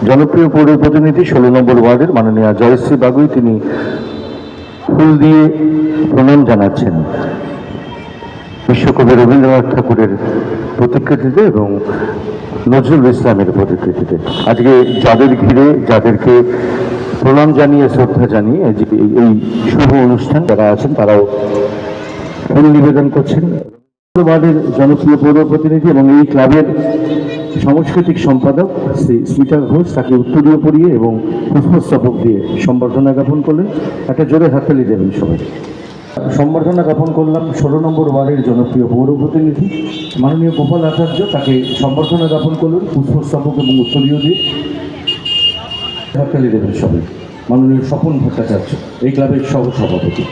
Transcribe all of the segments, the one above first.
জনপ্রিয় পৌর প্রতিনিধি 16 নম্বর ওয়ার্ডের মাননীয় জয়শ্রী বাগুই তিনি ফুল দিয়ে প্রণাম জানাচ্ছেন বিশ্বকবি রবীন্দ্রনাথ ঠাকুরের প্রতিকৃতিতে এবং নজরুল ইসলামের প্রতিকৃতিতে। আজকে যাদের ঘিরে যাদেরকে প্রণাম জানিয়ে শ্রদ্ধা জানিয়ে এই শুভ অনুষ্ঠান যারা আছেন তারাও ফুল নিবেদন করছেন। ওয়ার্ডের জনপ্রিয় পৌর প্রতিনিধি এবং এই ক্লাবের সাংস্কৃতিক সম্পাদক শ্রী স্মিতা ঘোষ তাকে উত্তরীয় পরিয়ে এবং পুষ্পস্তবক দিয়ে সম্বর্ধনা জ্ঞাপন করলেন। একটা জোরে হাততালি দেবেন সবাই। সম্বর্ধনা জ্ঞাপন করলাম 16 নম্বর ওয়ার্ডের জনপ্রিয় পৌর প্রতিনিধি মাননীয় গোপাল আচার্য, তাকে সম্বর্ধনা জ্ঞাপন করলেন পুষ্পস্তবক এবং উত্তরীয় দিয়ে। হাততালি দেবেন সবাই। মাননীয় স্বপন ভট্টাচার্য এই ক্লাবের সহসভাপতি।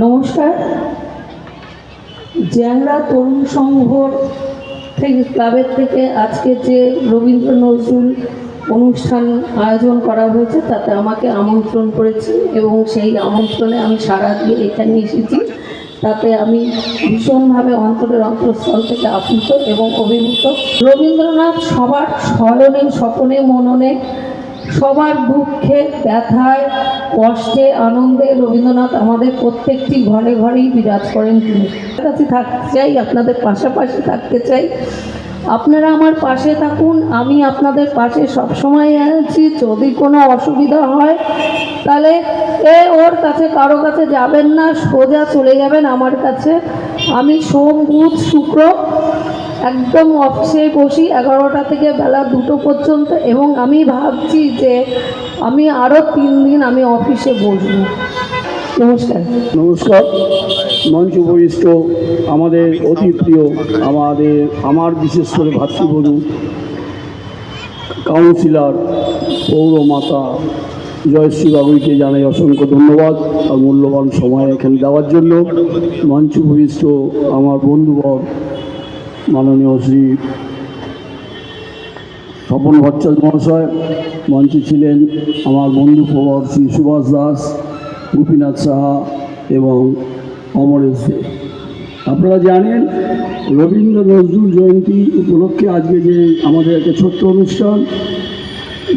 নমস্কার। জ্যাংরা তরুণ সংঘ থেকে ক্লাবের থেকে আজকে যে রবীন্দ্র নজরুল অনুষ্ঠান আয়োজন করা হয়েছে তাতে আমাকে আমন্ত্রণ করেছে এবং সেই আমন্ত্রণে আমি সাড়া দিয়ে এখানে এসেছি। তাতে আমি ভীষণভাবে অন্তরের অন্তঃস্থল থেকে আপ্লুত এবং অভিভূত। রবীন্দ্রনাথ সবার স্মরণে স্বপনে মননে সবার দুঃখে ব্যথায় কষ্টে আনন্দে রবীন্দ্রনাথ আমাদের প্রত্যেকটি ঘরে ঘরেই বিরাজ করেন। তিনি কাছে থাকতে চাই, আপনাদের পাশাপাশি থাকতে চাই। আপনারা আমার পাশে থাকুন, আমি আপনাদের পাশে সবসময় আছি। যদি কোনো অসুবিধা হয় তাহলে ওর কাছে কারো কাছে যাবেন না, সোজা চলে যাবেন আমার কাছে। আমি সোম বুধ শুক্র একদম অফিসে বসি 11টা থেকে বেলা 2টো পর্যন্ত, এবং আমি ভাবছি যে আমি আরও 3 দিন আমি অফিসে বসবো। নমস্কার। নমস্কার। মঞ্চ বরিষ্ঠ আমাদের অতি প্রিয় আমার বিশেষ করে ভাতৃবধূ কাউন্সিলর পৌরমাতা জয়শ্রী বাগুইকে জানাই অসংখ্য ধন্যবাদ আর মূল্যবান সময় এখানে দেওয়ার জন্য। মঞ্চ বরিষ্ঠ আমার বন্ধুবর মাননীয় শ্রী স্বপন ভট্টাচার্য মহাশয়, মঞ্চে ছিলেন আমার বন্ধু প্রবর শ্রী সুভাষ দাস, গোপীনাথ সাহা এবং অমরেশ দে। আপনারা জানেন রবীন্দ্র নজরুল জয়ন্তী উপলক্ষে আজকে যে আমাদের একটা ছোট্ট অনুষ্ঠান,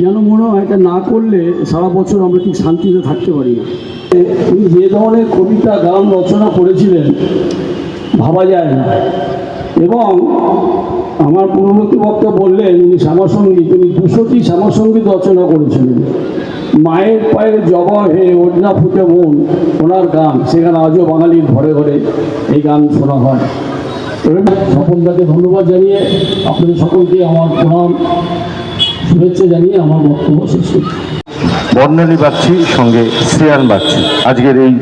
যেন মনে হয় এটা না করলে সারা বছর আমরা ঠিক শান্তিতে থাকতে পারি না। তিনি যে ধরনের কবিতা গান রচনা করেছিলেন ভাবা যায় না। এবং আমার পূর্ববর্তী বক্তা বললেন উনি শ্যামাসঙ্গীত, উনি 200টি শ্যামাসঙ্গীত রচনা করেছিলেন। মায়ের পায়ের জবা হে ওড়না ফুটে মন, ওনার গান সেখানে আজও বাঙালির ঘরে ঘরে এই গান শোনা হয়। স্বপনদাকে ধন্যবাদ জানিয়ে আপনাদের সকলকে আমার প্রণাম শুভেচ্ছা জানিয়ে আমার বক্তব্য শেষ করছি। বর্ণালী বাগচি সঙ্গে শ্রেয়ান বাগচি আজকের এই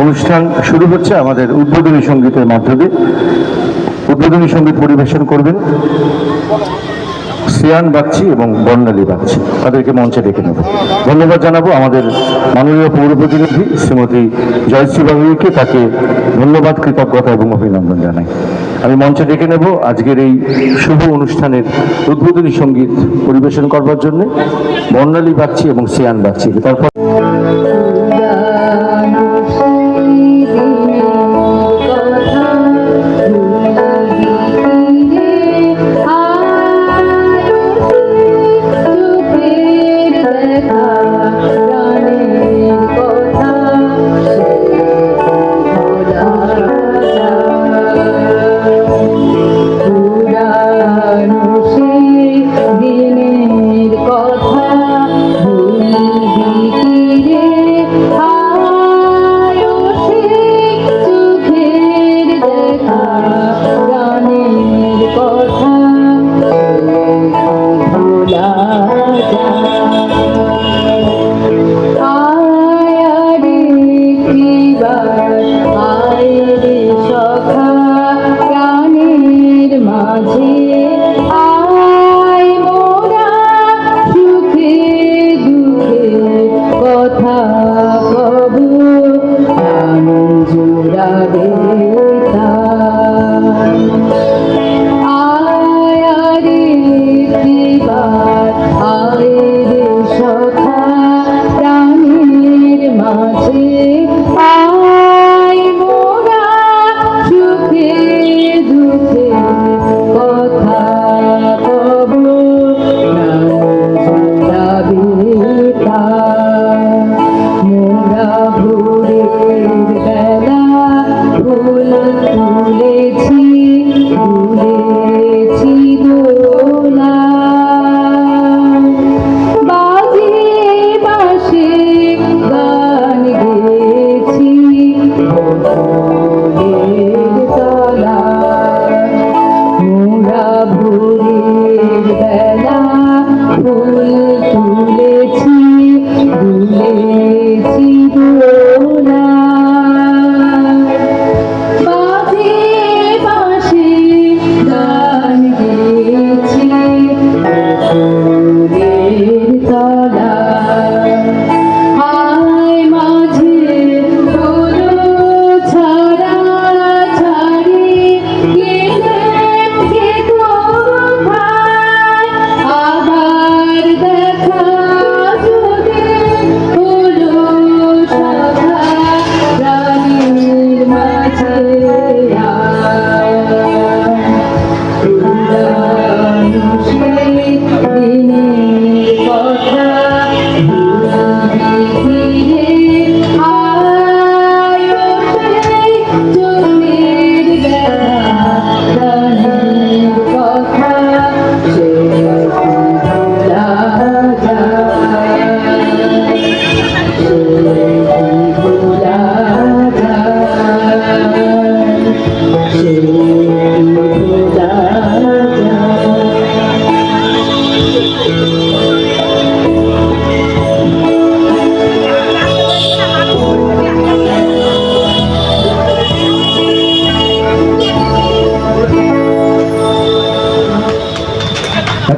অনুষ্ঠান শুরু হচ্ছে আমাদের উদ্বোধনী সঙ্গীতের মাধ্যমে। উদ্বোধনী সঙ্গীত পরিবেশন করবেন শ্রেয়ান বাগচি এবং বর্ণালী বাগচি, তাদেরকে মঞ্চে ডেকে নেব। ধন্যবাদ জানাবো আমাদের মাননীয় পৌর প্রতিনিধি শ্রীমতী জয়শ্রী বাগুইকে, তাকে ধন্যবাদ, কৃতজ্ঞতা এবং অভিনন্দন জানাই। আমি মঞ্চে ডেকে নেব আজকের এই শুভ অনুষ্ঠানের উদ্বোধনী সঙ্গীত পরিবেশন করবার জন্য বর্ণালী বাগচি এবং শ্রেয়ান বাগচিকে। তারপর আয় রে সখা প্রাণের মাঝে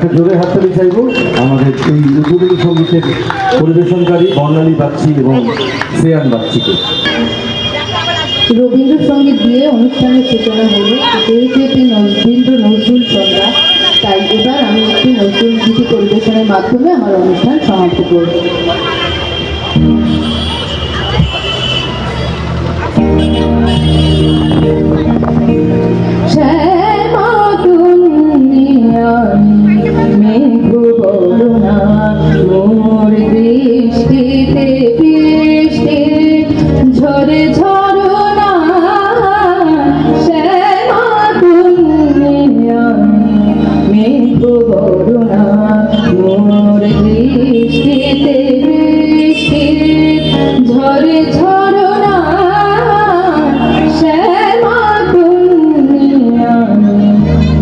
একটা জোরে হাততালি চাইব আমাদের এই নজরুল সঙ্গীতের পরিবেশনকারী বর্ণালী বাগচি এবং শ্রেয়ান বাগচিকে। রবীন্দ্রসঙ্গীত দিয়ে অনুষ্ঠানের সূচনা হলো। যেহেতু এটি রবীন্দ্র নজরুল সন্ধ্যা, তাই এবার আমি একটি নজরুল গীতি পরিবেশনের মাধ্যমে আমার অনুষ্ঠান সমাপ্ত করব। শ্যামা দুনিয়ায় মেঘ বরুণা মোর দৃষ্টিতে বৃষ্টি ঝরে ঝরনা। শ্যামা দুনিয়ায় মেঘ বরুণা মোর দৃষ্টিতে বৃষ্টি ঝরে ঝরনা। শ্যামা দুনিয়ায়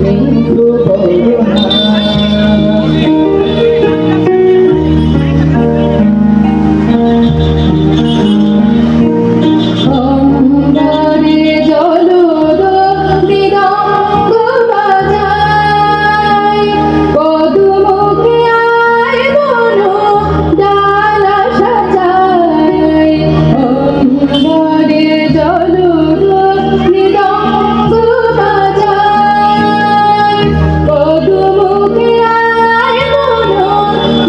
মেঘ বরুণা। অম্বরে জলদ মৃদঙ্গ বাজায়, পদুমুখে আয় বন ডালা সাজায়। অম্বরে জলদ মৃদঙ্গ বাজায়, পদুমুখে আয় বন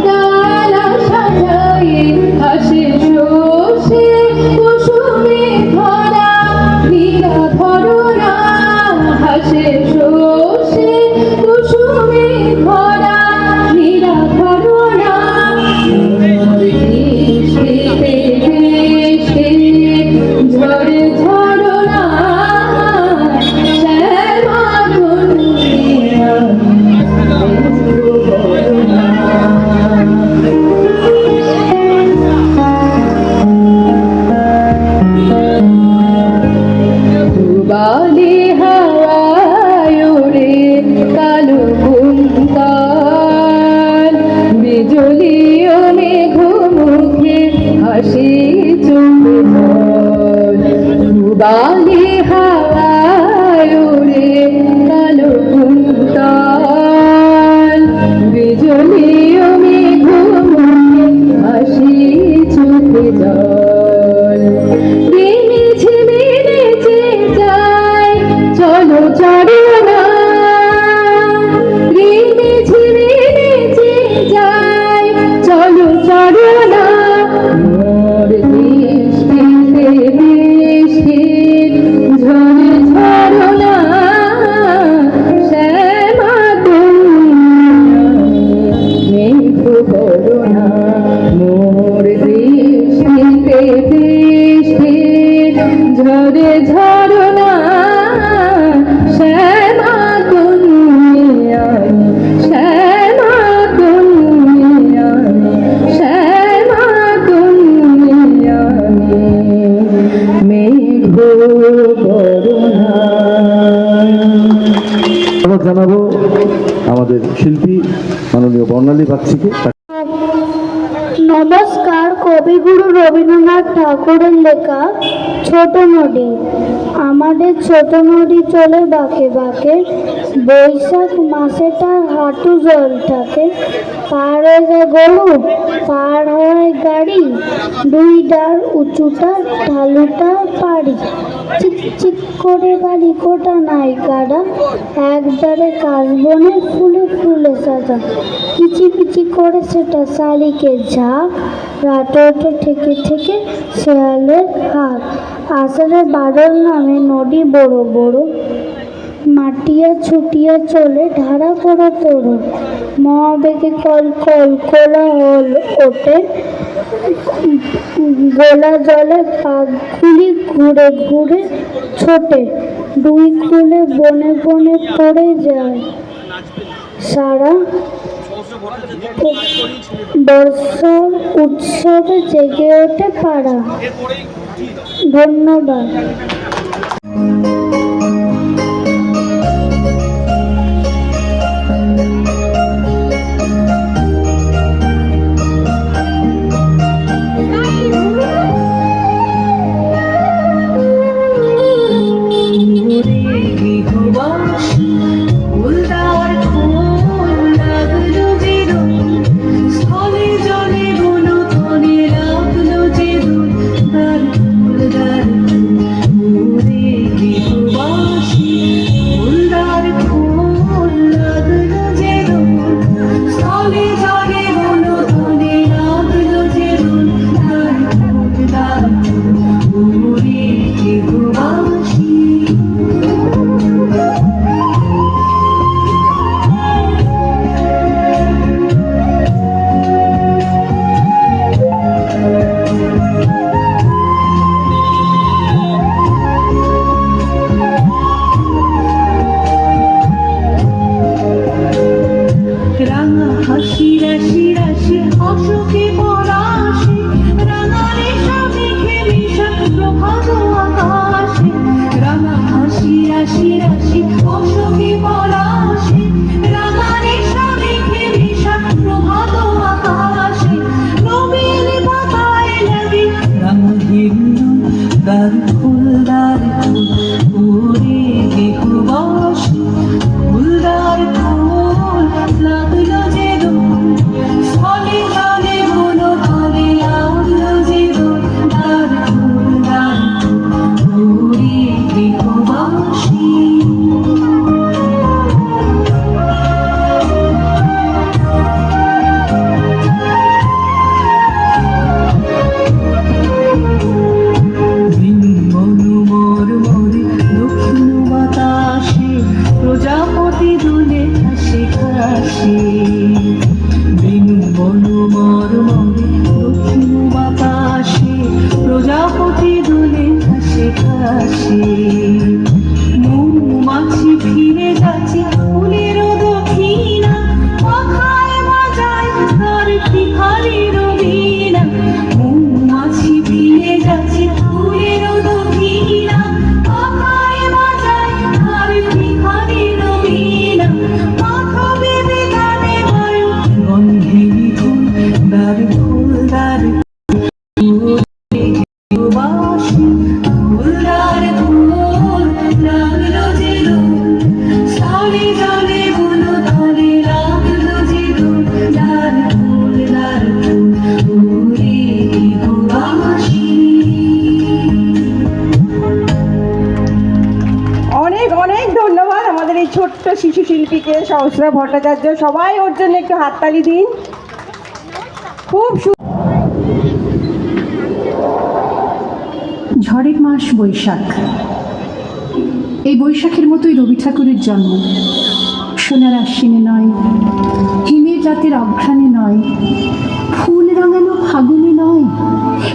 ডালা সাজায়। হাসে শোষে কুসুমে ভরা লীলা ধরনা। হাসে শোষে কুসুমে ভরা লীলা ধরনা। দৃষ্টিতে দৃষ্টি ঝরে ঝরনা। শ্যামা দুনিয়ায় মেঘ বরুণা। বালি হাওয়ায় ওড়ে কালো কুন্তল, বিজলি ও মেঘ মুখে হাসি চোখে জল। বালি হাওয়ায় ওড়ে কালো কুন্তল, বিজলি ও মেঘ মুখে হাসি চোখে জল। রিমি ঝিমি নেচে যায় চলো চরণা। রিমি ঝিমি নেচে যায় চলো চরণা। মোর দৃষ্টিতে বৃষ্টি ঝরে ঝরনা। শ্যামা দুনিয়ায় মেঘ বরুণা। মোর দৃষ্টিতে বৃষ্টি ঝরে ঝরনা। শ্যামা দুনিয়ায়, শ্যামা দুনিয়ায়, শ্যামা দুনিয়ায় মেঘ বরুণা। ধন্যবাদ জানাবো আমাদের শিল্পী মাননীয় বর্ণালী বাগচিকে। নমস্কার। কবিগুরু রবীন্দ্রনাথ ঠাকুরের লেখা ছোট নদী। আমাদের ছোট নদী চলে বাঁকে বাঁকে, বৈশাখ মাসে তার হাঁটু জল থাকে। পার হয়ে যায় গরু, পার হয় গাড়ি, দুই ডার উঁচুটা ঢালুটা পাড়ি। চিক চিক করে বাড়ি কোটা নাই গাড়া, একদারে কাশবনে ফুলে ফুলে সাজা। কিচি পিচি করে সেটা শালিকের ঝাঁক, রাতে ওঠে ঠেকে ঠেকে শেয়ালের হাত। আষাঢ়ে বাদল নামে নদী বড় বড়, মাটিয়া ছুটিয়া চলে ধারা পড়া তোড়ো। মহাবেগে কল কল কোলাহল ওঠে, গোলা জলে পাখগুলি ঘুরে ঘুরে ছোটে। দুই কুলে বনে বনে পড়ে যায় সারা, বর্ষার উৎসবে জেগে ওঠে পাড়া। ধন্যবাদ। ফুলদার ফুল লাগলো প্রজাপতি দুলে ঘাসে ঘাসে বেনু বনু মরমরে দক্ষিণ বাতাসে প্রজাপতি দুলে ঘাসে ঘাসে মৌমাছি ফিরে যাচ্ছে ফুলের দক্ষিণা পাখায় বাজায় তার ভিখারির বীণা মৌমাছি ফিরে যাচ্ছে ফুলের দক্ষিণা পাখায় বাজায় তার ভিখারির বীণা মাথা বেঁধে গানে গায় গন্ধে ফুল দার ফুল দার বাসি ফুলদার ফুল লাগলো যে সারি জলে গুলো ধরে লাগলো যে দার ফুল উড়ে বাসি। অনেক অনেক ধন্যবাদ আমাদের এই ছোট্ট শিশু শিল্পীকে সহস্রা ভট্টাচার্য। সবাই ওর জন্য একটু হাততালি দিন। খুব ঝড়ের মাস বৈশাখ। এই বৈশাখের মতোই রবি ঠাকুরের জন্ম। সোনার আশ্বিনে নয়, হিমের রাতের অঘ্রাণে নয়, ফুল রাঙানো ফাগুনে নয়,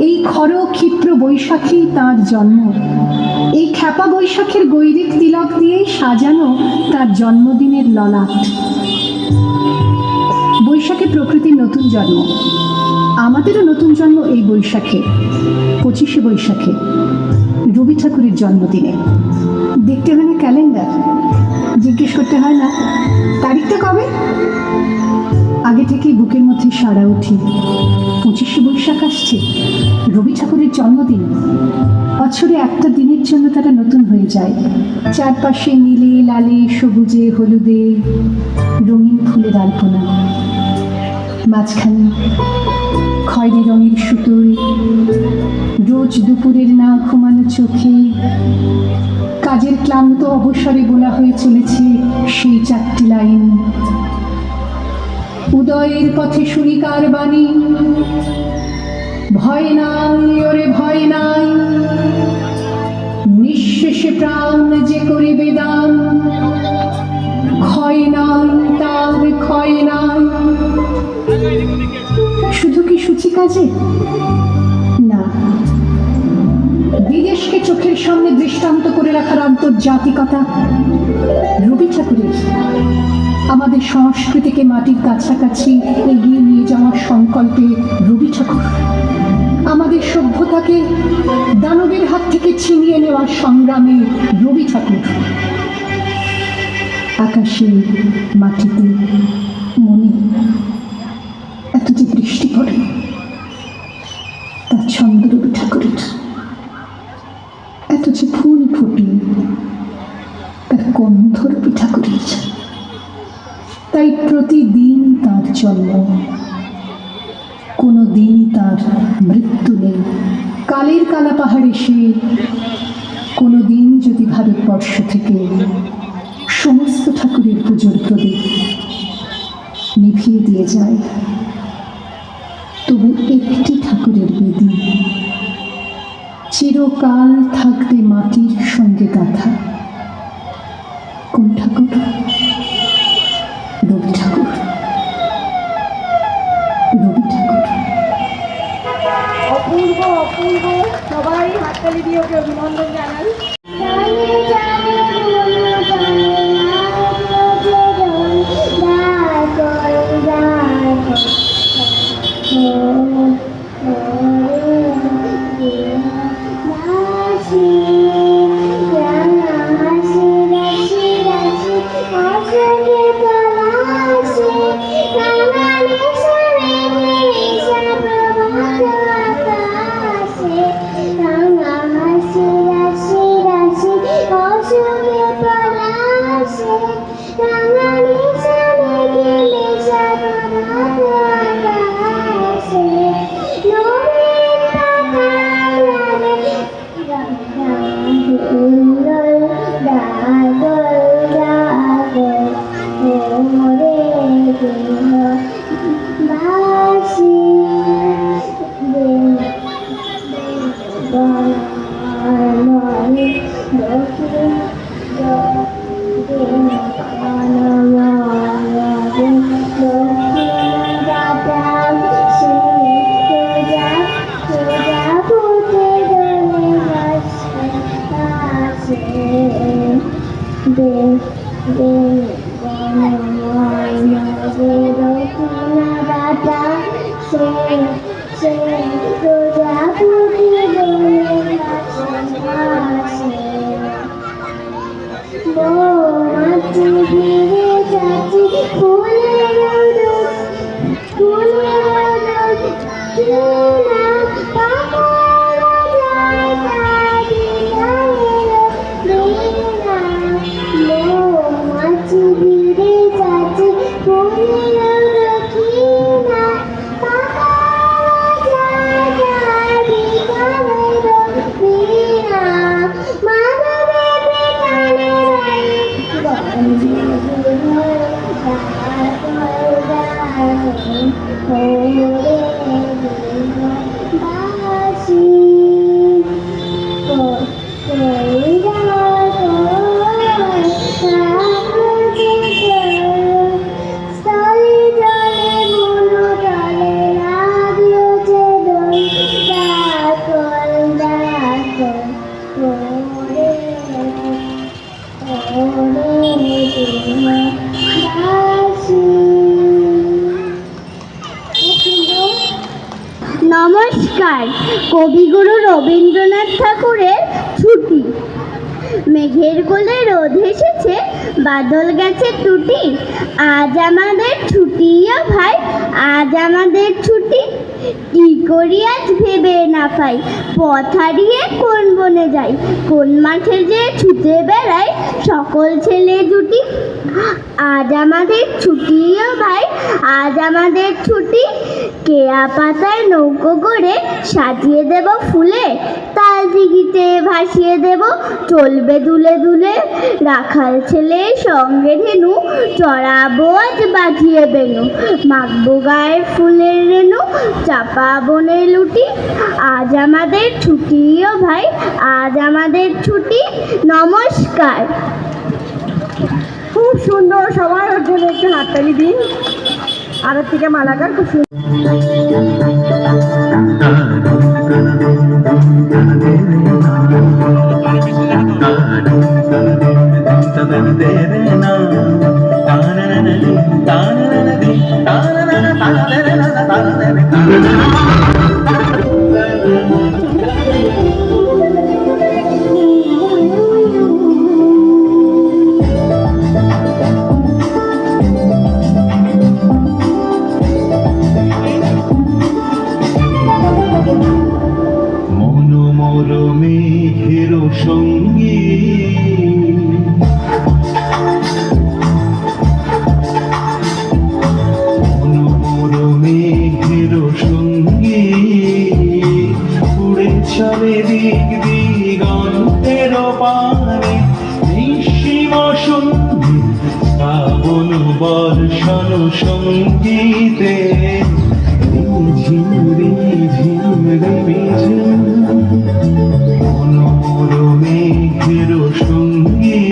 এই খর ক্ষিপ্র বৈশাখেই তাঁর জন্ম। এই খ্যাপা বৈশাখের গৈরিক তিলক দিয়ে সাজানো তার জন্মদিনের ললাট। বৈশাখে প্রকৃতির নতুন জন্ম, আমাদেরও নতুন জন্ম এই বৈশাখে, 25শে বৈশাখে, রবি ঠাকুরের জন্মদিনে। দেখতে হয় না ক্যালেন্ডার, জিজ্ঞেস করতে হয় না তারিখটা কবে, আগে থেকেই বুকের মধ্যে সাড়া উঠি 25শে বৈশাখ আসছে, রবি ঠাকুরের জন্মদিন। বছরে একটা দিনের জন্য তারা নতুন হয়ে যায়। চারপাশে নীলে লালে সবুজে হলুদে রঙিন ফুলের আলপনা, মাঝখানে খয়েরি রঙের সুতোয় রোজ দুপুরের না ঘুমানো চোখে কাজের ক্লান্ত অবসরে বলা হয়ে চলেছে সেই 4টি লাইন। উদয়ের পথে শুনি কার বাণী, ভয় নাই ওরে ভয় নাই, নিঃশেষে প্রাণ যে করিবে দান, ক্ষয় নাই তার ক্ষয় নাই। শুধু কি সূচি কাজে না, বিদেশকে চোখের সামনে দৃষ্টান্ত করে রাখার আন্তর্জাতিকতা রবি ঠাকুরের। আমাদের সংস্কৃতিকে মাটির কাছাকাছি এগিয়ে নিয়ে যাওয়ার সংকল্পে রবি ঠাকুর। আমাদের সভ্যতাকে দানবের হাত থেকে ছিনিয়ে নেওয়ার সংগ্রামে রবি ঠাকুর। আকাশে মাটিতে মনে এত যে বৃষ্টি পড়ে তার ছন্দ রবি ঠাকুরের। এত যে ফুল ফুটে তার গন্ধ রবি ঠাকুরের। তাই প্রতিদিন তার জন্ম, কোনো দিনই তার মৃত্যু নেই। কালের কালা পাহাড়ে সে কোনো দিন যদি ভারতবর্ষ থেকে সমস্ত ঠাকুরের পুজোর প্রদীপ নিভিয়ে দিয়ে যায়, তবু একটি ঠাকুরের বেদি চিরকাল থাকবে মাটির সঙ্গে গাঁথা। কোন ঠাকুর? রবি ঠাকুর। রবি ঠাকুর। অপূর্ব অপূর্ব। সবাই হাততালি দিয়ে ওকে অভিনন্দন জানান। Bye. নমস্কার। কবিগুরু রবীন্দ্রনাথ ঠাকুরের ছুটি। মেঘের কোলে রোদ এসেছে, বাদল গেছে টুটি, আজ আমাদের ছুটি ও ভাই, আজ আমাদের ছুটি। কি করি আজ ভেবে না পাই, পথ হারিয়ে কোন বনে যাই, কোন মাঠে যে ছুটে বেড়াই সকল ছেলে জুটি। আজ আমাদের ছুটি ও ভাই, আজ আমাদের ছুটি। কেয়া পাতায় নৌকো করে সাজিয়ে দেব ফুলে, তাল দিঘিতে ভাসিয়ে দেব চলবে দুলে দুলে। রাখাল ছেলে সঙ্গে ধেনু, চড়াবো আজ বাজিয়ে বেনু, মাখবো গায়ের ফুলের রেণু, চাপা বনে লুটি। আজ আমাদের ছুটি ও ভাই, আজ আমাদের ছুটি। নমস্কার। খুব সুন্দর, সবাই ওর জন্য একটু হাততালি দিন। আরতিকা মালাকার খুব সুন্দর। মেঘের সঙ্গী মেঘের সঙ্গী উড়ে চলে দিক দিগন্তের পানে, নিঃসীম সঙ্গী শ্রাবণ বর্ষণ সঙ্গীতে ঝিমুরি ঝিমুরি ঝিম। মেঘের সঙ্গী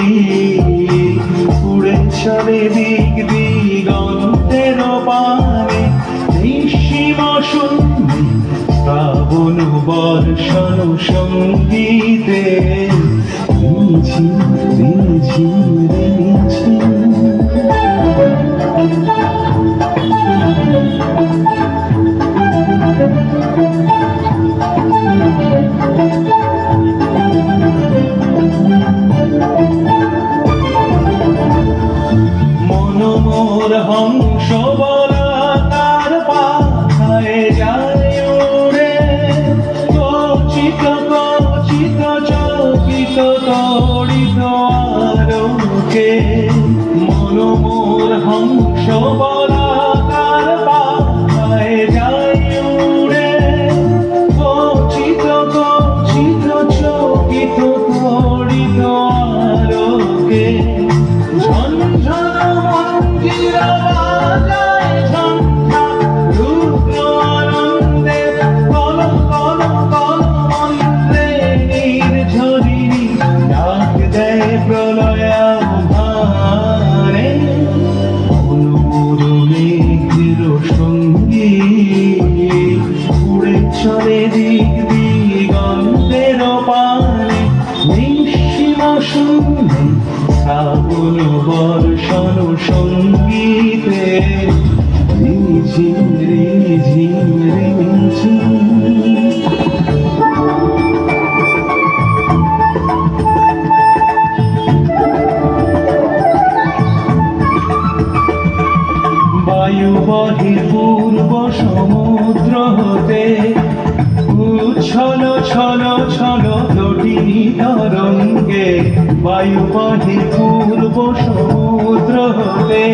উড়ে চলে দিক দিগন্তের পানে, নিঃসীম সঙ্গী শ্রাবণ বর্ষণ সঙ্গীতে ঝিম ঝিম ঝিম। মনোমোর হংস বলা তার পাখায় যায় উড়ে, কচিত কচিত চকিত তড়িত আলোকে বর্ষণ সঙ্গীতে রিঝিম রিঝিম রিঝিম। বায়ু বহে পূর্ব সমুদ্র হতে, উচ্ছল ছল ছল তটিনী তরঙ্গে। বায়ু বহে পূর্ব সমুদ্র হতে,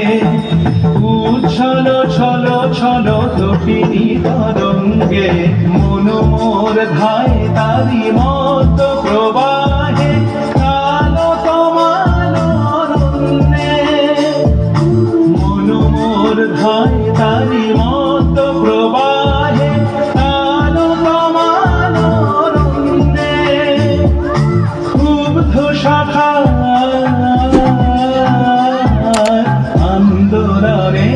উচ্ছল ছল ছল তটিনী তরঙ্গে। মন মোর ধায় তারি মত প্রবাহে, কালো তোমার অরণ্যে। মন মোর ধায় তারি মত প্রবাহে, কালো তোমার অরণ্যে। ক্ষুব্ধ শাখা আন্দোলনে,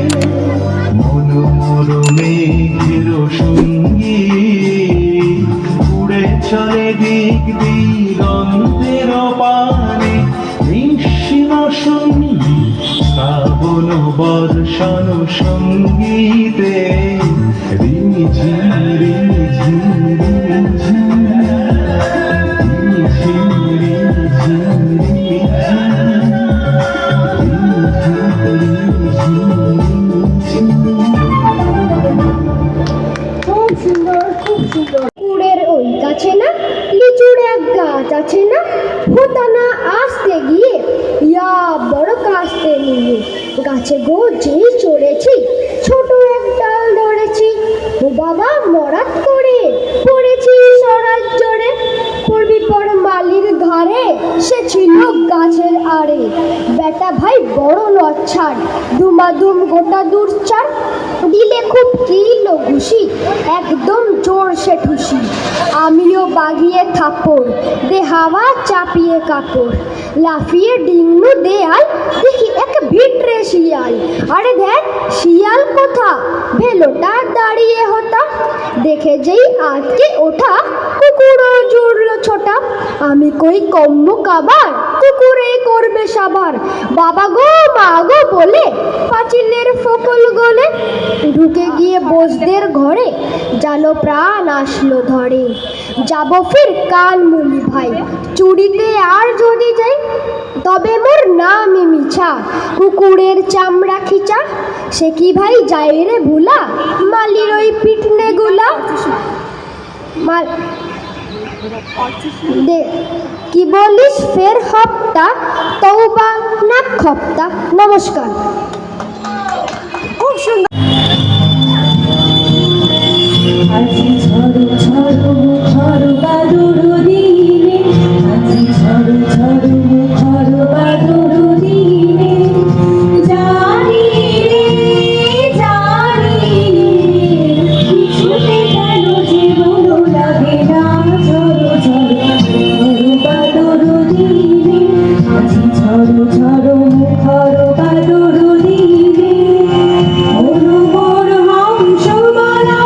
মন মোর মেঘের সঙ্গী। উড়ে চলে দিক দিগন্তের পানে, নিঃসীম সঙ্গী শ্রাবণ বর্ষণ সঙ্গীতে। রিঝিম রিঝিম রিঝিম, রিঝিম রিঝিম খুব সুন্দর, খুব সুন্দর। পুকুরের ওই কাছে না লিচুর এক গাছ আছে না, হোতানা আসতে গিয়ে ইয়া বড় কাস্তে নিয়ে। গাছে গো যেই চড়েছি, ছোট এক ডাল ধরেছি। ও বাবা মরাত করে পড়েছি সরাজ জোরে। পড়বি পর মালির ঘরে, সে ছিল গাছের আড়ে। বেটা ভাই বড় লচ্ছার, দুমাদুম গোটা দূর চার। দিলে খুব কিল ঘুষি, একদম জোর সে ঠুসি। আমিও বাগিয়ে থাপ্পড়, দে হাওয়া চাপিয়ে কাপড়। লাফিয়ে ডিঙ্গু দেয়াল, দেখি এক ভিটরে শিয়াল। আরে দেখ শিয়াল কোথা, ভেলোটা দাঁড়িয়ে হতা। দেখে যেই আটকে ওঠা, কুকুরও জুড়ল ছোটা। আমি কই কম্ম কাবার, কুকুরে করবে সাবার। বাবা গো মা গো বলে পাঁচিলের ফকল গলে। ঢুকে গিয়ে বসদের ঘরে, জানো প্রাণ আসলো ধরে। যাব ফির কাল মুলি ভাই, চুরিতে আর যদি যাই। তবে মোর নামই মিছা, কুকুরের চামড়া খিচা। সে কি ভাই যায় রে ভুলা, মালির ওই পিটনে গুলা। কি বলিস ফের হপ্তা, তওবা না খপ্তা। নমস্কার। খুব সুন্দর। আজি ঝড় ঝড় মুখর বাদুর দিনে, আজি ঝড় ঝড় মুখর বাদুর দিনে। জানি রে জানি রে, কিছুতে কেন জীবন লাগে না। ঝড় ঝড় মুখর বাদুর দিনে, আজি ঝড় ঝড় মুখর বাদুর দিনে। মোর মোর হংস বলা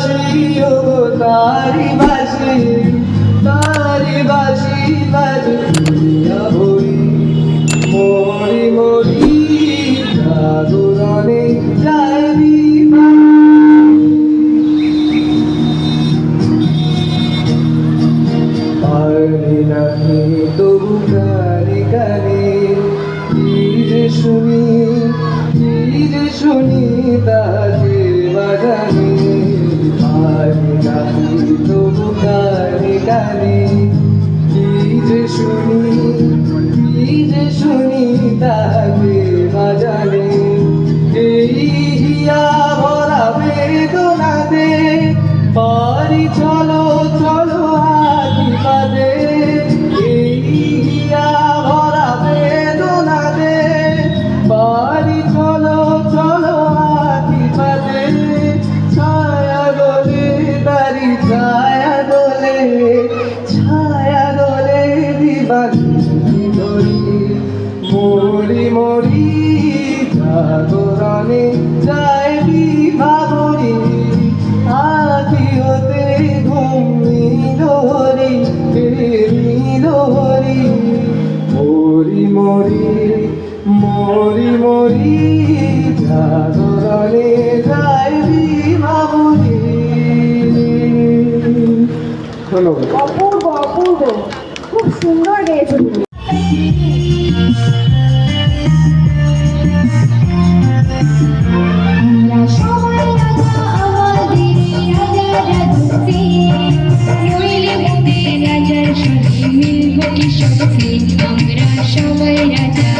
বাসি ও গো তারি বাসি বাজে হরি মরি মরি জাগরণে যাইবি পারি নাহি তবু কানে কানে কি যে শুনি তাকে বাজানে পারি নাহি তবু কানে কানে কি যে শুনি তাকে বাজানে এই হিয়া ভরা বেদনাতে পারি চলো চলো হাতি পাদে এই হিয়া ভরা বেদনাতে পারি চলো চলো হাতি পাদে ছায়া গলে তারি ছায়া গলে দিবানি ধরি মরি মরি জাগরণে যাইবি ভাবরি আখি হতে ঘুমি ধরি মরি মরি জাগরণে যাইবি ভাবরি। ধন্যবাদ। অপূর্ব অপূর্ব, খুব সুন্দর গেয়েছো তুমি। আমরা সবাই রাজা আমাদের রাজা রাজতে নইলে মোদের রাজার সাথে মিলব কি সত্যি আমরা সবাই রাজা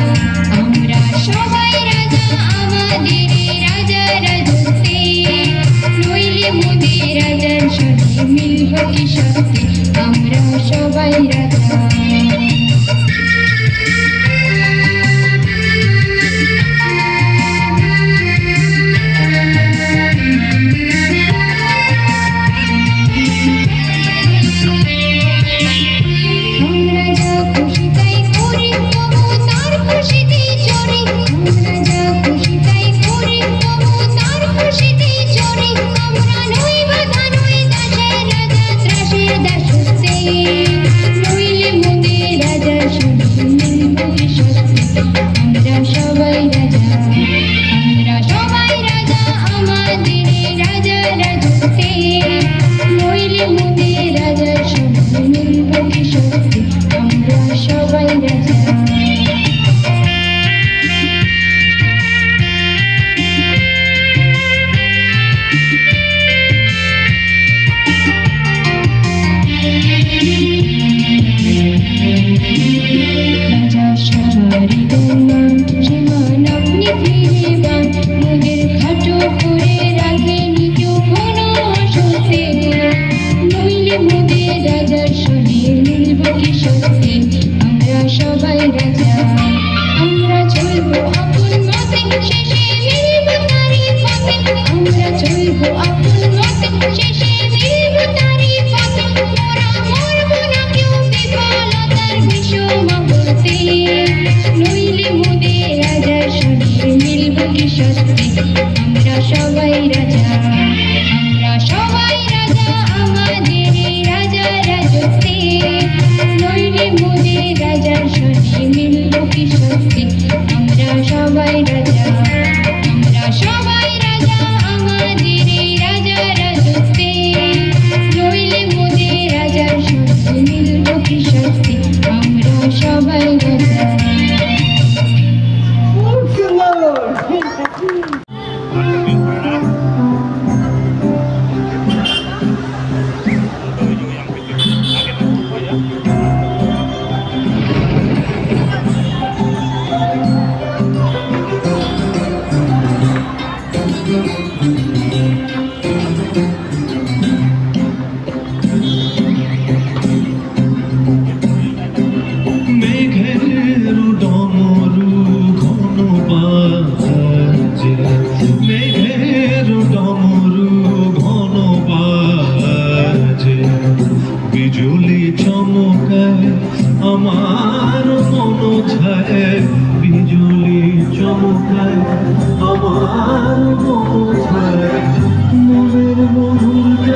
আমাদের রাজা রাজতে নইলে মোদের রাজার সাথে মিলব কি সত্যি আমরা সবাই রাজা। আমরা যা খুশি তাই করি তবু তার খুশিতে চড়ি আমরা যা খুশি তাই করি তবু তার খুশিতে চড়ি আমরা নই বাধা নই দাসের রাজা ত্রাসের দাসত্বে নইলে মোদের রাজার সাথে মিলব কি সত্যি আমরা সবাই রাজা আমাদের রাজা রাজতে নইলে মোদের রাজার সাথে মিলব কি সত্যি আমরা সবাই রাজা। রাজা সবারই গমান সীমান আপনি ফিরে বান মোদের খাটো করে রাখে নিজ কোন আসতে নইলে মোদের রাজার সনে মিলব কি সত্যি আমরা সবাই রাজা। আমরা চলব আপন মতে শেষে মিলব তারি পথে আমরা চলব আপন মতে শেষে মিলব তারি পথে মোরা মরব না কেউ বিফলতার বিষম বলতে নইলে মোদের রাজার সনে মিলব কি সত্যি আমরা সবাই রাজা আমাদের রাজা রাজতে নইলে মোদের রাজার সনে মিলব কি সত্যি আমরা সবাই রাজা আমাদের রাজা রাজতে নইলে মোদের রাজার সনে মিলব কি সত্যি আমরা সবাই রাজা। খুব সুন্দর। মেঘের ডমরু ঘন বাজে মেঘের ডমরু ঘন বাজে বিজুলি চমকায় আমার মন ছায় বিজুলি চমকায় আমার মন ছায় মনের মধুর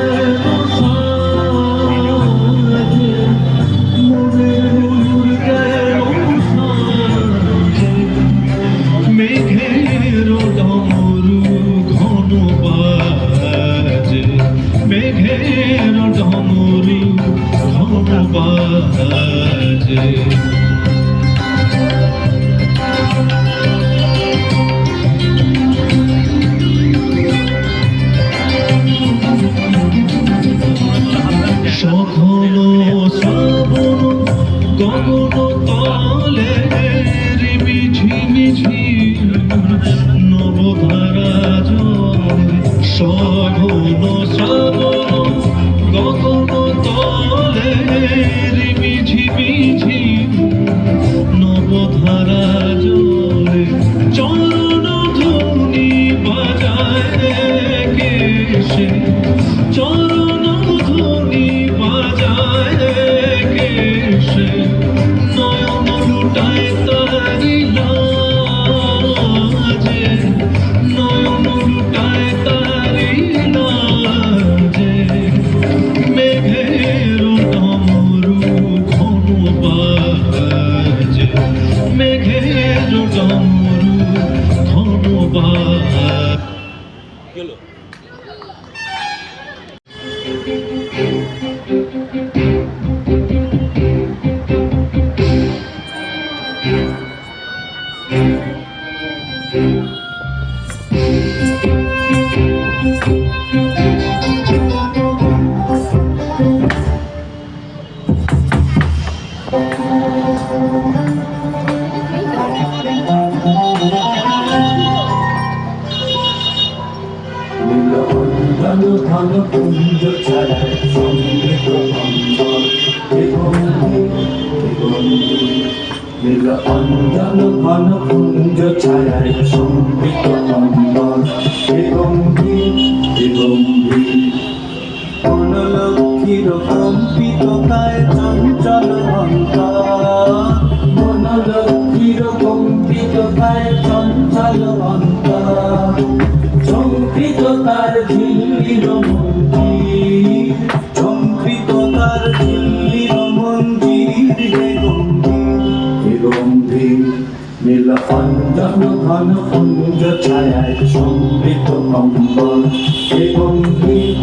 ঘন কুঞ্জ ছাড়ায় সমৃদ্ধ অঞ্চল নীল অঞ্জন ঘন কুঞ্জ ছাড়ায় সমৃদ্ধ অঞ্চল বনলক্ষ্মীর কম্পিত কায় চঞ্চল অন্তর বনলক্ষ্মীর কম্পিত কায় চঞ্চল অন্তর চম্পিত তার ঝিল্লির মন্দির চম্পিত তার ঝিল্লির মন্দির হে গম্ভীর নীল অঞ্জন ঘন কুঞ্জ ছায়ায় সমৃদ্ধ কম্বল হে গম্ভীর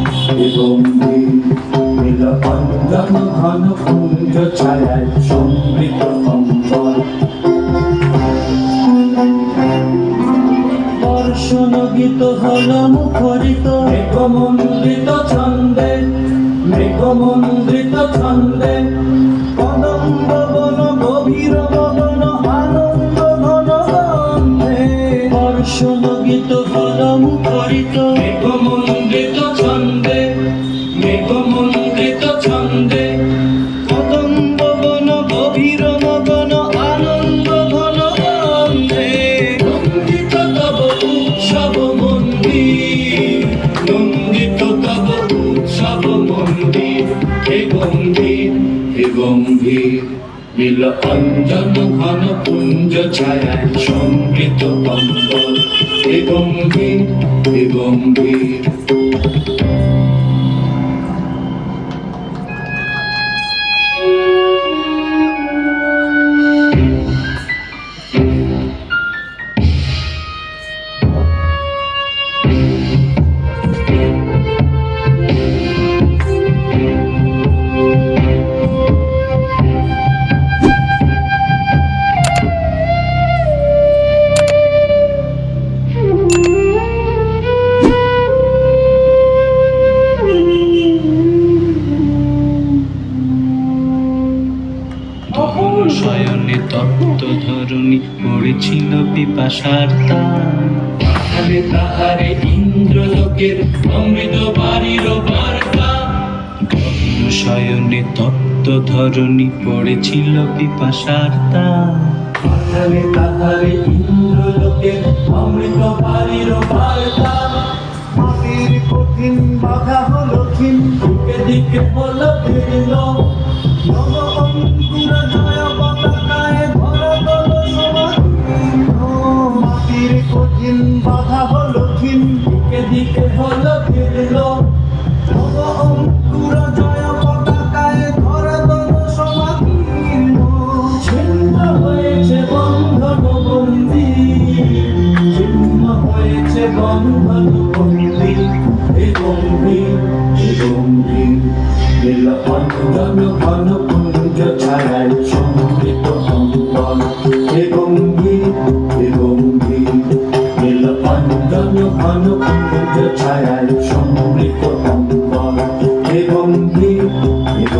নীল অঞ্জন ঘন কুঞ্জ ছায়ায় সমৃদ্ধ কম্বল বর্ষণগীত হল মুখরিত মেঘমন্ডিত ছন্দে কদম্ব বন গভীর মগন আনন্দ ঘন গন্ধে বর্ষণগীত হল মুখরিত মেঘমন্ডিত ছন্দে কদম্ব বন গভীর মগন আনন্দ ঘন গন্ধে নন্দিত তব উৎসব মন্দির হে গম্ভীর নীল অঞ্জন ঘন কুঞ্জ ছায়ায় সমৃদ্ধ কম্বল হে গম্ভীর শয়নে তপ্ত ধরণী পড়েছিল পিপাসার তারে তাহারে ইন্দ্রলোকের অমৃত বাড়ির বার্তা শয়নে তপ্ত ধরণী পড়েছিল পিপাসার তারে তাহারে ইন্দ্রলোকের অমৃত বাড়ির বার্তা মাটির কঠিন বাধা হলো ক্ষীণ দিকে হলো ফিরল নব অঙ্কুর জয় পতাকায় ধরতল সমাধীন মাটির কঠিন বাধা হলো ক্ষীণ দিকে হলো ফিরল নব অঙ্কুর জয় পতাকায় ধরতল সমাধীন ছিন্ন হয়েছে বন্ধন বন্দী ছিন্ন হয়েছে বন্ধন বন্দী হে গম্ভীর নীল অঞ্জন ঘন কুঞ্জ ছায়ায় সমৃদ্ধ কম্বল হে গম্ভীর নীল অঞ্জন ঘন কুঞ্জ ছায়ায় সমৃদ্ধ কম্বল হে গম্ভীর নীল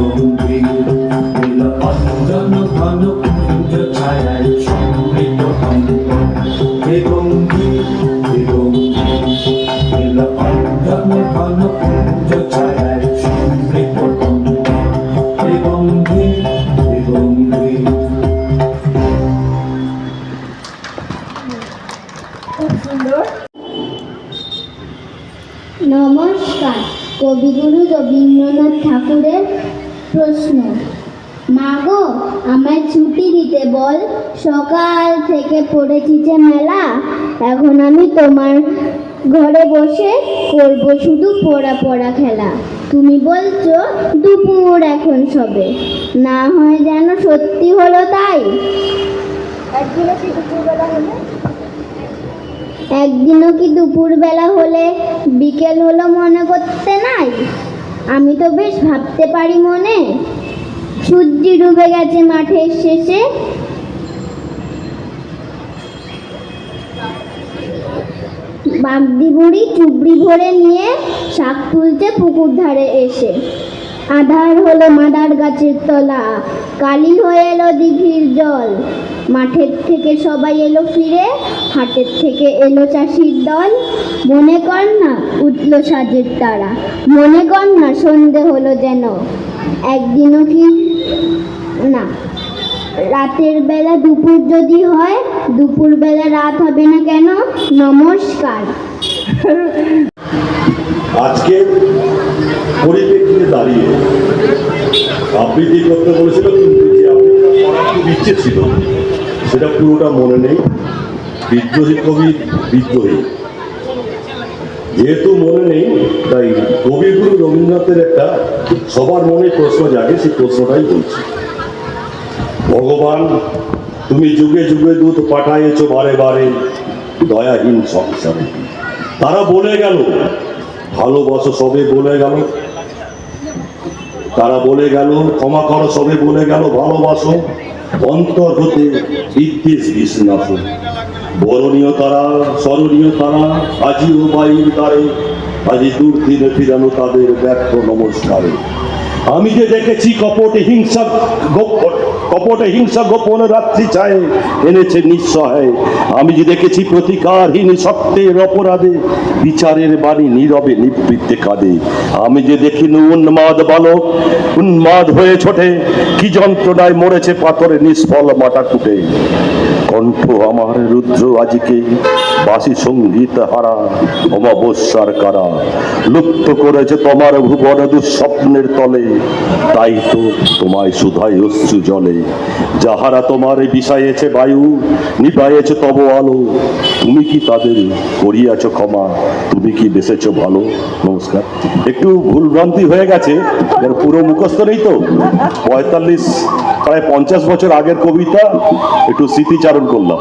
অঞ্জন ঘন কুঞ্জ ছায়ায় সমৃদ্ধ কম্বল হে গম্ভীর নীল অঞ্জন ঘন কুঞ্জ ছায়ায় সমৃদ্ধ নমস্কার। কবিগুরু রবীন্দ্রনাথ ঠাকুরের প্রশ্ন। মা গো, আমায় ছুটি দিতে বল, সকাল থেকে পড়েছি যে মেলা, এখন আমি তোমার ঘরে বসে করব শুধু পড়া খেলা। তুমি বলছো দুপুর এখন সবে, না হয় যেন সত্যি হলো তাই। একদিনে কি দুপুরবেলা হলে একদিনও কি দুপুরবেলা হলে বিকেল হলো মনে করতে নাই? আমি তো বেশ ভাবতে পারি মনে। সূর্য ডুবে গেছে মাঠের শেষে, বাগদি বুড়ি চুবড়ি ভরে নিয়ে শাক তুলতে পুকুর ধারে এসে। আধার হলো মাদার গাছের তলা, কালি হয়ে এলো দিঘির জল। মাঠের থেকে সবাই এলো ফিরে, হাটের থেকে এলো চাষির দল। মনে কর না উঠল সাজের তারা, মনে কর না সন্ধে হলো যেন। একদিনও কি না, রাতের বেলা দুপুর যদি হয়, দুপুর বেলা রাত হবে না কেন? নমস্কার। আজকে পরিপ্রেক্ষিতে দাঁড়িয়ে আবৃত্তি করতে বলেছিল, কিন্তু যে আবৃত্তি করার খুব ইচ্ছে ছিল সেটা পুরোটা মনে নেই। বিদ্রোহী কবি বিদ্রোহী যেহেতু মনে নেই, তাই কবিগুরু রবীন্দ্রনাথের একটা সবার মনে প্রশ্ন জাগে, সেই প্রশ্নটাই বলছি। ভগবান তুমি যুগে যুগে দূত পাঠাইছ বারে বারে দয়াহীন সংসারে। তারা বলে গেল ভালোবাসো, সবে বলে গেল। তারা বলে গেল ক্ষমা করো, সবে বলে গেল ভালোবাসো। অন্তর হতে বিদ্বেষ বিষ্ণাস। বরণীয় তারা, স্মরণীয় তারা, আজিও বাইর দ্বারে, আজি দুর্দিনে ফিরানো তাদের ব্যর্থ নমস্কারে। আমি যে দেখেছি কপটে হিংসা গোপন রাত্রি ছায়ে এনেছে নিঃসহায়। আমি যে দেখেছি প্রতিকারহীন সত্যের অপরাধে বিচারের বাণী নীরবে নিবৃত্তে কাঁদে। আমি যে দেখিনি উন্মাদ বালক উন্মাদ হয়ে ছোটে, কি যন্ত্রণায় মরেছে পাথরে নিষ্ফল মাটা কুটে। কণ্ঠ আমার রুদ্র আজকে বাসি সঙ্গীত হারা, অমাবস্যার কারা লুপ্ত করেছে তোমার ভুবন দুঃস্বপ্নের তলে। তাই তো তোমায় সুধায় অশ্রু জলে, যাহারা তোমার বিষাইয়েছে বায়ু, নিবাইয়েছে তব আলো। তুমি কি তাদের করিয়াছ ক্ষমা? তুমি কি বেসেছ ভালো? নমস্কার। একটু ভুলভ্রান্তি হয়ে গেছে, এর পুরো মুখস্থ নেই তো। 45 প্রায় 50 বছর আগের কবিতা, একটু স্মৃতিচারণ করলাম।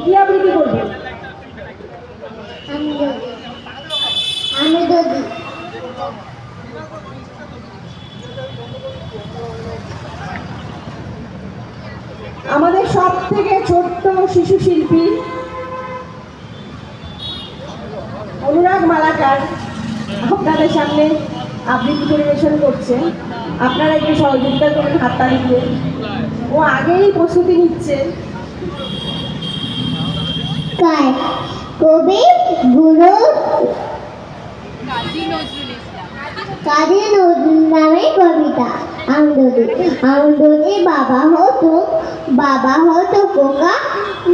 কি আবৃত্তি করবেন? আমি যদি আমাদের সব থেকে ছোট্ট শিশু শিল্পী অনুরাগ মালাকার আপনাদের সামনে আবৃত্তি পরিবেশন করছে। আপনারা একটু সহযোগিতা করুন হাততালি দিয়ে। ও আগেই প্রস্তুতি নিচ্ছে। কবি গুরু কাজী নজরুল নামে কবিতা। আমদদি বাবা হতো পোকা,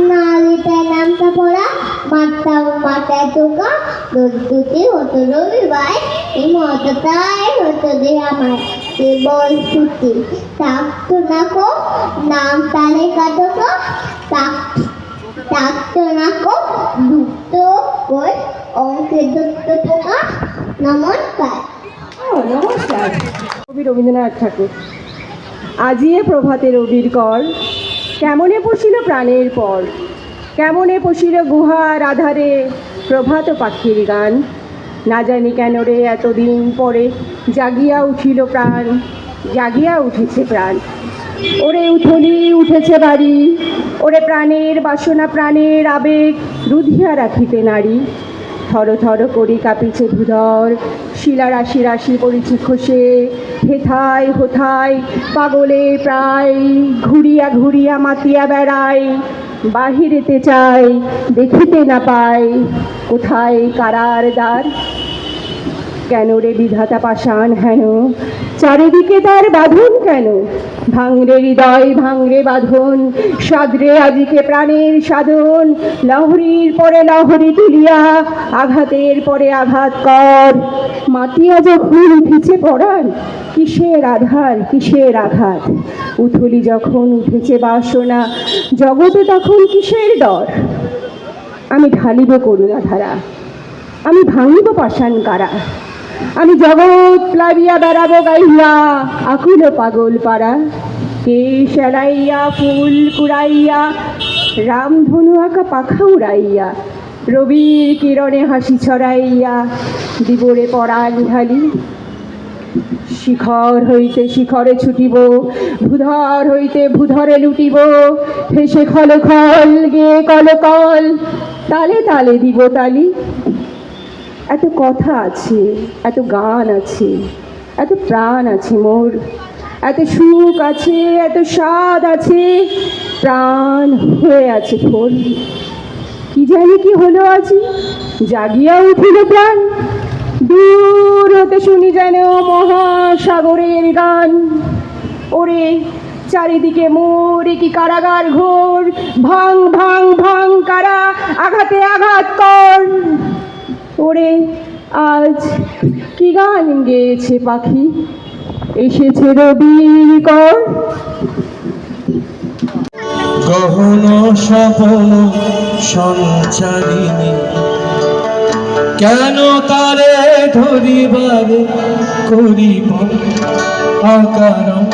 নালিটায় নামটা পড়া, মাথায় টোকা। দুটি হতো রবিবার, এই মতটাই হতো যে আমার কেবল ছুটি। থাকতো না কো নাম তালে কাটক, থাকতো না কো দুটো কই অঙ্কের দুটো পোকা। নমস্কার। নমস্কার। কবি রবীন্দ্রনাথ ঠাকুর। আজিয়ে প্রভাতে রবির কর, কেমনে পশিল প্রাণের পর। কেমনে পশিল গুহার আধারে প্রভাত পাখির গান। না জানি কেন রে এতদিন পরে জাগিয়া উঠিল প্রাণ, জাগিয়া উঠেছে প্রাণ। ওরে উথলি উঠেছে বাড়ি, ওরে প্রাণের বাসনা প্রাণের আবেগ রুধিয়া রাখিতে নারী। থর থর করি কাঁপিছে ভূধর, শিলা রাশি রাশি পড়েছে খসে। হেথায় হোথায় পাগলে প্রায়, ঘুরিয়া ঘুরিয়া মাতিয়া বেড়াই। বাহিরেতে চাই দেখিতে না পাই, কোথায় কারার দ্বার। কেন রে বিধাতা পাষাণ হেন, চারিদিকে তার বাঁধন কেন। ভাঙরে হৃদয় ভাঙরে বাঁধন, সাদরে আজিকে প্রাণের সাধন। লহরীর পরে লহরী তুলিয়া, আঘাতের পরে আঘাত কর। মাতিয়া যখন উঠেছে পরাণ, কিসের আধার কিসের আঘাত। উথলি যখন উঠেছে বাসনা, জগতে তখন কিসের ডর। আমি ঢালিব করুণা ধারা, আমি ভাঙিব পাষাণ কারা। আমি জগৎ প্লাবিয়া বেড়াবো গাইয়া, আকুল পাগল পাড়া। কে সেলাইয়া ফুল কুড়াইয়া রামধনু আঁকা পাখা উড়াইয়া, রবির কিরণে হাসি ছড়াইয়া, দিবরে পরাণ ঢালি। শিখর হইতে শিখরে ছুটিব, ভূধর হইতে ভূধরে লুটিব, হেসে খল খল গে কল কল, তালে তালে দিব তালি। এত কথা আছে, এত গান আছে, এত প্রাণ আছে মোর, এত সুখ আছে, এত স্বাদ আছে, প্রাণ হয়ে আছে ফোর। কি জানি কি হলো আজি, জাগিয়া উঠিল প্রাণ, দূর হতে শুনি যেন মহাসাগরের গান। ওরে চারিদিকে মোর কি কারাগার ঘোর, ভাং ভাং ভাং কারা আঘাতে আঘাত কর। ওরে আজ কি গান গেয়েছে পাখি, এসেছে রবির কর। গহন স্বপন সঞ্চারিণী, কেন তারে ধরিবারে করিব অকারণ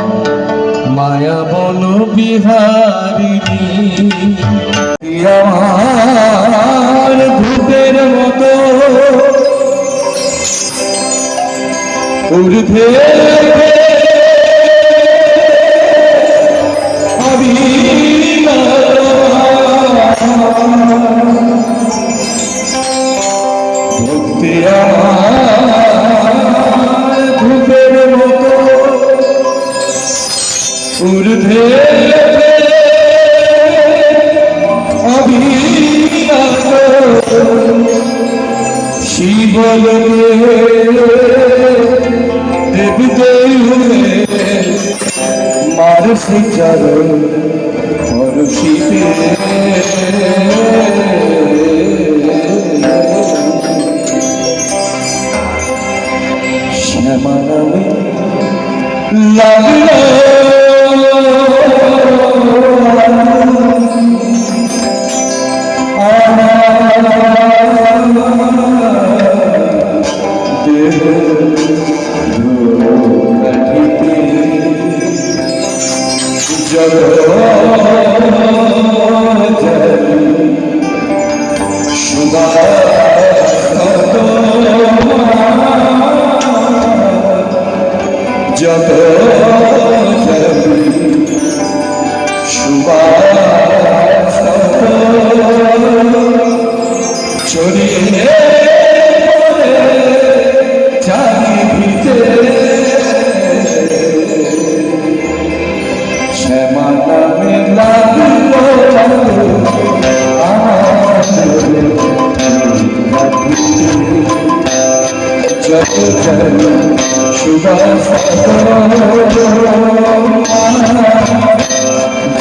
মায়া বন বিহারিণী। আমার ধূপের মতো ঊর্ধ্বে ভক্তি আমার ধূপের মতো ঊর্ধ্বে অভিনত শিবলোকে দেবদেউলে মারসি চরণ হর্ষিতে। শ্যামা নামে লাগলো দেহ ধূপকাঠিতে, জগৎ যত সুবাস ছড়িয়ে চারিদিকে, শ্যামা নামে লাগলো আমার যত সুবাস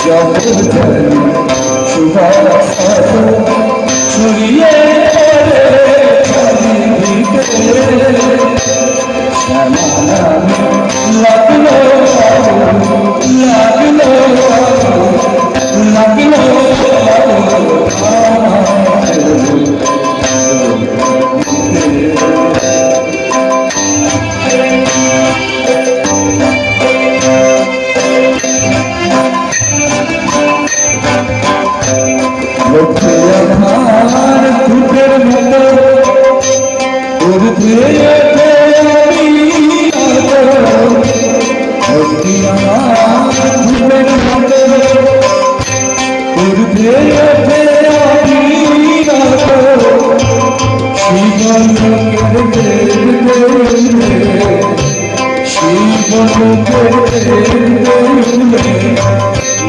যত সুবাস ছড়িয়ে চারিদিকে, শ্যামা নামে লাগলো লাগলো লাগলো আমার ধূপের মতো ঊর্ধ্বে ভক্তি আমার ধূপের মতো ঊর্ধ্বে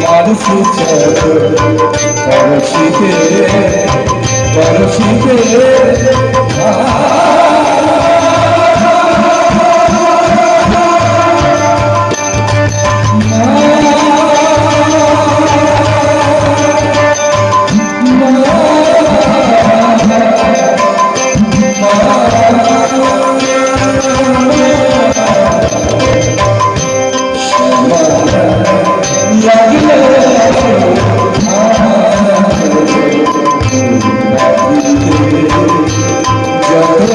মারসি চরণ হর্ষিতে হর্ষিতে। যত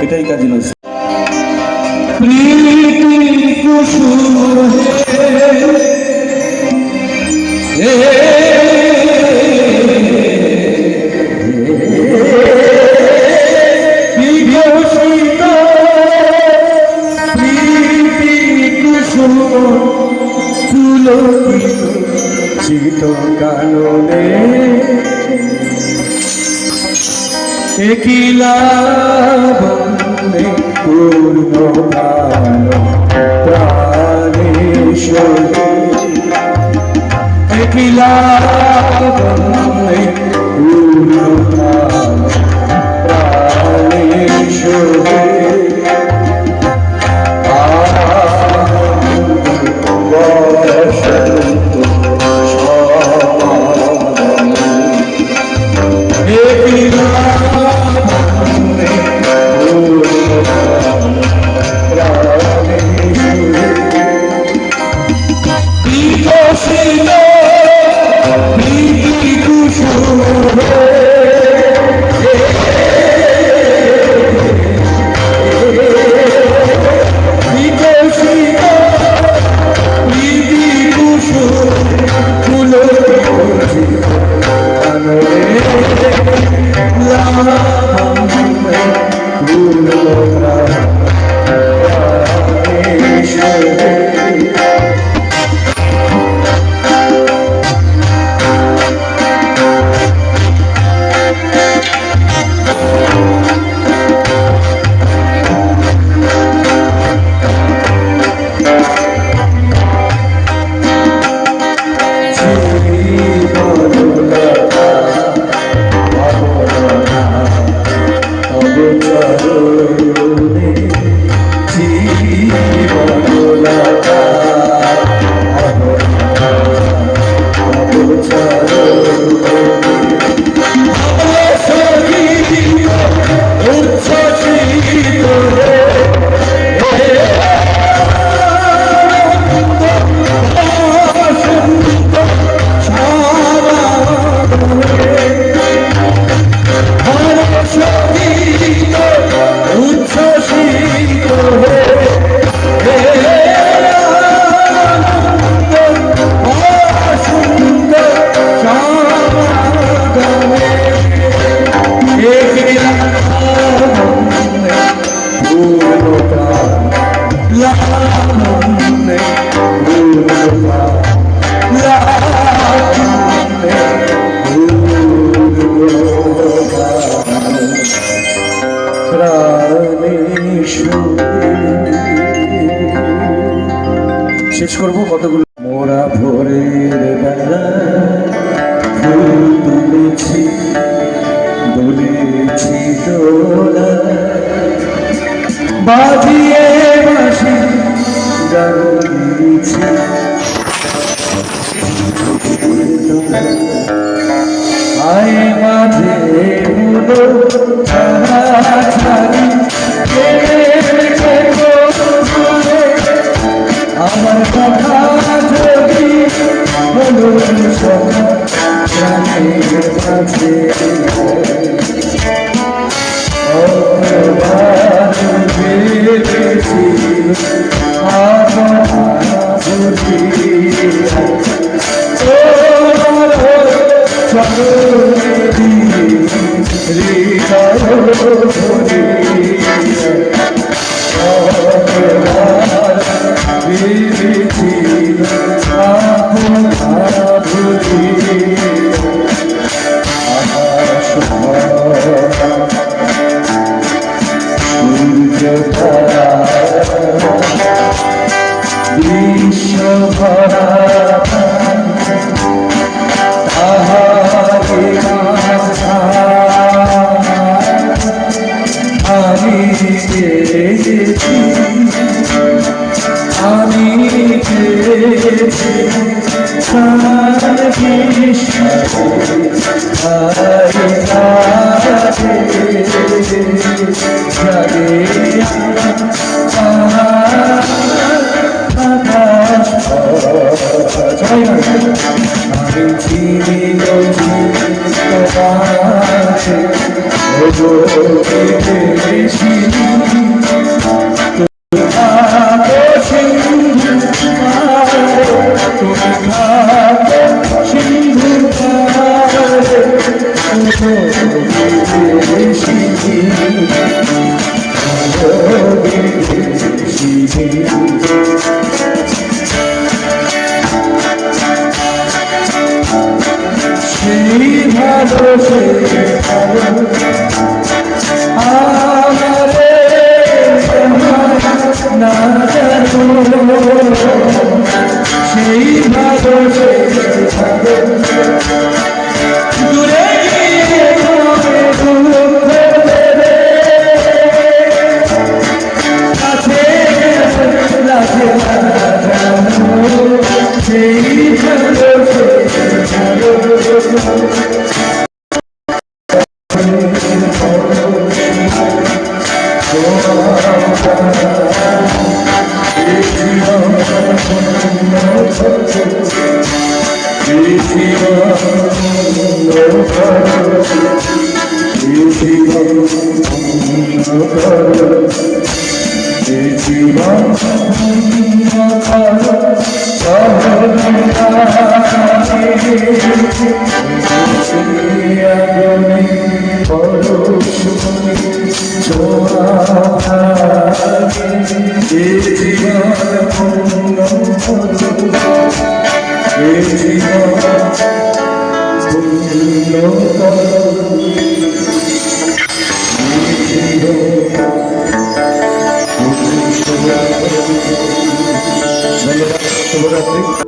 এটাই কাজী নজরুল। প্রীতি কুসুম বিকশিত প্রীতি কুসুম পুলকিত চিত কাননে একিলা বন্দে পূর্ণ প্রাণেশ্বরে একিলা বন্দে পূর্ণ প্রাণেশ্বরে শেষ করবো কতগুলো। মোরা ভোরের বেলা ফুল তুলেছি, দুলেছি দোলা, বাজিয়ে বাঁশি গান দিয়েছি। আয় মাঝে মুলো ছাড়াছাড়ি আমার কথা পেয়েছি আমি পেয়েছি তার আমি চিনি তোমাকে বেশি সেই ভালো সে আমারে না জানো সেই ভালো সে দূরে গিয়ে তবে দুঃখ দেবে কাছে লাগে না জানো সেই ভালো সে ধন্যবাদ, শুভরাত্রি।